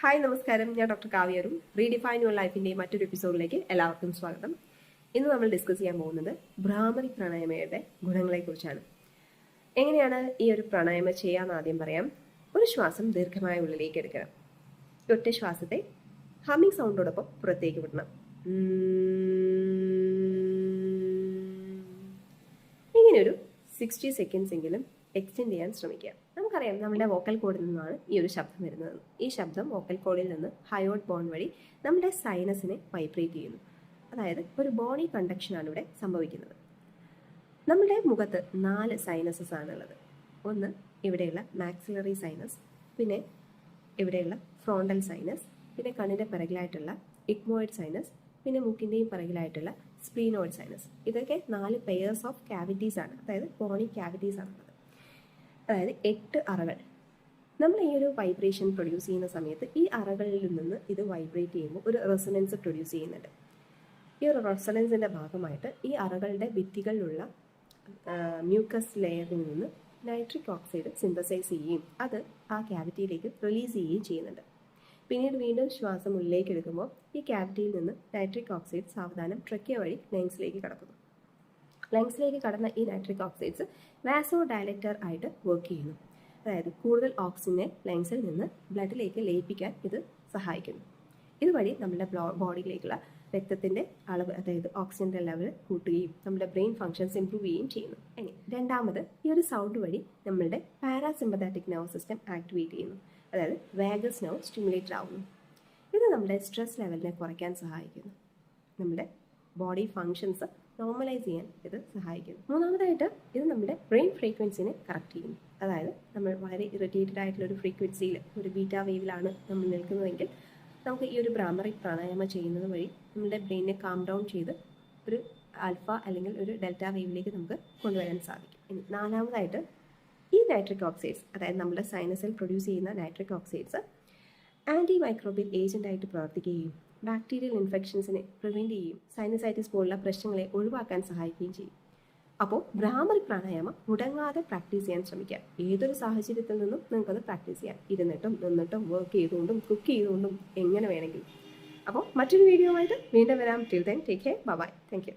Hi നമസ്കാരം, ഞാൻ doctor കാവ്യരും redefine your ലൈഫിൻ്റെ മറ്റൊരു എപ്പിസോഡിലേക്ക് എല്ലാവർക്കും സ്വാഗതം. ഇന്ന് നമ്മൾ ഡിസ്കസ് ചെയ്യാൻ പോകുന്നത് ഭ്രാമരി പ്രാണായാമയുടെ ഗുണങ്ങളെക്കുറിച്ചാണ്. എങ്ങനെയാണ് ഈ ഒരു പ്രാണായാമം ചെയ്യാമെന്ന് ആദ്യം പറയാം. ഒരു ശ്വാസം ദീർഘമായ ഉള്ളിലേക്ക് എടുക്കണം. ഒറ്റ ശ്വാസത്തെ ഹമ്മിങ് സൗണ്ടോടൊപ്പം പുറത്തേക്ക് വിടണം. ഇങ്ങനെയൊരു 60 സെക്കൻഡ്സ് എങ്കിലും എക്സ്റ്റെൻഡ് ചെയ്യാൻ ശ്രമിക്കുക. നമുക്കറിയാം നമ്മുടെ വോക്കൽ കോഡിൽ നിന്നാണ് ഈ ഒരു ശബ്ദം വരുന്നത്. ഈ ശബ്ദം വോക്കൽ കോഡിൽ നിന്ന് ഹയോഡ് ബോൺ വഴി നമ്മുടെ സൈനസിനെ വൈബ്രേറ്റ് ചെയ്യുന്നു. അതായത് ഒരു ബോഡി കണ്ടക്ഷനാണ് ഇവിടെ സംഭവിക്കുന്നത്. നമ്മുടെ മുഖത്ത് 4 സൈനസസ് ആണുള്ളത്. ഒന്ന് ഇവിടെയുള്ള മാക്സിലറി സൈനസ്, പിന്നെ ഇവിടെയുള്ള ഫ്രോണ്ടൽ സൈനസ്, പിന്നെ കണ്ണിൻ്റെ പിറകിലായിട്ടുള്ള ഇഗ്മോയിഡ് സൈനസ്, പിന്നെ മൂക്കിൻ്റെയും പിറകിലായിട്ടുള്ള സ്പ്ലീനോയിഡ് സൈനസ്. ഇതൊക്കെ 4 പെയേഴ്സ് ഓഫ് ക്യാവിറ്റീസ് ആണ്, അതായത് ബോണി ക്യാവിറ്റീസ് ആണുള്ളത്. അതായത് 8 അറകൾ. നമ്മൾ ഈ ഒരു വൈബ്രേഷൻ പ്രൊഡ്യൂസ് ചെയ്യുന്ന സമയത്ത് ഈ അറകളിൽ നിന്ന് ഇത് വൈബ്രേറ്റ് ചെയ്യുമ്പോൾ ഒരു റെസൊണൻസ് പ്രൊഡ്യൂസ് ചെയ്യുന്നുണ്ട്. ഈ ഒരു റെസൊണൻസിൻ്റെ ഭാഗമായിട്ട് ഈ അറകളുടെ ഭിത്തികളിലുള്ള മ്യൂക്കസ് ലെയറിൽ നിന്ന് നൈട്രിക് ഓക്സൈഡ് സിന്തസൈസ് ചെയ്യുകയും അത് ആ ക്യാവിറ്റിയിലേക്ക് റിലീസ് ചെയ്യുകയും ചെയ്യുന്നുണ്ട്. പിന്നീട് വീണ്ടും ശ്വാസം ഉള്ളിലേക്ക് എടുക്കുമ്പോൾ ഈ ക്യാവിറ്റിയിൽ നിന്ന് നൈട്രിക് ഓക്സൈഡ് സാവധാനം ട്രക്കിയ വഴി ലങ്സിലേക്ക് കടക്കുന്നു. ലങ്സിലേക്ക് കടന്ന ഈ നൈട്രിക് ഓക്സൈഡ്സ് വാസോ ഡയലക്ടർ ആയിട്ട് വർക്ക് ചെയ്യുന്നു. അതായത് കൂടുതൽ ഓക്സിജനെ ലങ്സിൽ നിന്ന് ബ്ലഡിലേക്ക് ലയിപ്പിക്കാൻ ഇത് സഹായിക്കുന്നു. ഇതുവഴി നമ്മുടെ ബോഡിയിലേക്കുള്ള രക്തത്തിൻ്റെ അളവ്, അതായത് ഓക്സിജൻ്റെ ലെവൽ കൂട്ടുകയും നമ്മുടെ ബ്രെയിൻ ഫങ്ഷൻസ് ഇംപ്രൂവ് ചെയ്യുകയും ചെയ്യുന്നു. ഇനി രണ്ടാമത്, ഈ ഒരു സൗണ്ട് വഴി നമ്മളുടെ പാരാസിമ്പതാറ്റിക് നെർവ് സിസ്റ്റം ആക്ടിവേറ്റ് ചെയ്യുന്നു. അതായത് വാഗസ് നെർവ് സ്റ്റിമുലേറ്റഡ് ആവുന്നു. ഇത് നമ്മുടെ സ്ട്രെസ് ലെവലിനെ കുറയ്ക്കാൻ സഹായിക്കുന്നു. നമ്മുടെ ബോഡി ഫങ്ഷൻസ് നോർമലൈസ് ചെയ്യാൻ ഇത് സഹായിക്കുന്നു. മൂന്നാമതായിട്ട് ഇത് നമ്മുടെ ബ്രെയിൻ ഫ്രീക്വൻസിനെ കറക്റ്റ് ചെയ്യുന്നു. അതായത് നമ്മൾ വളരെ ഇറിറ്റേറ്റഡ് ആയിട്ടുള്ള ഒരു ഫ്രീക്വൻസിയിൽ, ഒരു ബീറ്റാ വേവിലാണ് നമ്മൾ നിൽക്കുന്നതെങ്കിൽ നമുക്ക് ഈ ഒരു ഭ്രാമറി പ്രാണായാമം ചെയ്യുന്നത് വഴി നമ്മുടെ ബ്രെയിനെ കാം ഡൗൺ ചെയ്ത് ഒരു ആൽഫ അല്ലെങ്കിൽ ഒരു ഡെൽറ്റ വേവിലേക്ക് നമുക്ക് കൊണ്ടുവരാൻ സാധിക്കും. ഇനി നാലാമതായിട്ട് ഈ നൈട്രിക് ഓക്സൈഡ്സ്, അതായത് നമ്മുടെ സൈനസിൽ പ്രൊഡ്യൂസ് ചെയ്യുന്ന നൈട്രിക് ഓക്സൈഡ്സ് ആൻറ്റി മൈക്രോബിയൽ ഏജൻ്റായിട്ട് പ്രവർത്തിക്കുകയും ബാക്ടീരിയൽ ഇൻഫെക്ഷൻസിനെ പ്രിവെൻറ്റ് ചെയ്യും, സൈനസൈറ്റിസ് പോലുള്ള പ്രശ്നങ്ങളെ ഒഴിവാക്കാൻ സഹായിക്കുകയും ചെയ്യും. അപ്പോൾ ഭ്രാമറി പ്രാണായാമം മുടങ്ങാതെ പ്രാക്ടീസ് ചെയ്യാൻ ശ്രമിക്കുക. ഏതൊരു സാഹചര്യത്തിൽ നിന്നും നിങ്ങൾക്കത് പ്രാക്ടീസ് ചെയ്യാം. ഇരുന്നിട്ടും നിന്നിട്ടും വർക്ക് ചെയ്തുകൊണ്ടും കുക്ക് ചെയ്തുകൊണ്ടും എങ്ങനെ വേണമെങ്കിലും. അപ്പോൾ മറ്റൊരു വീഡിയോ ആയിട്ട് വീണ്ടും വരാം. Till then take care. Bye. Thank U.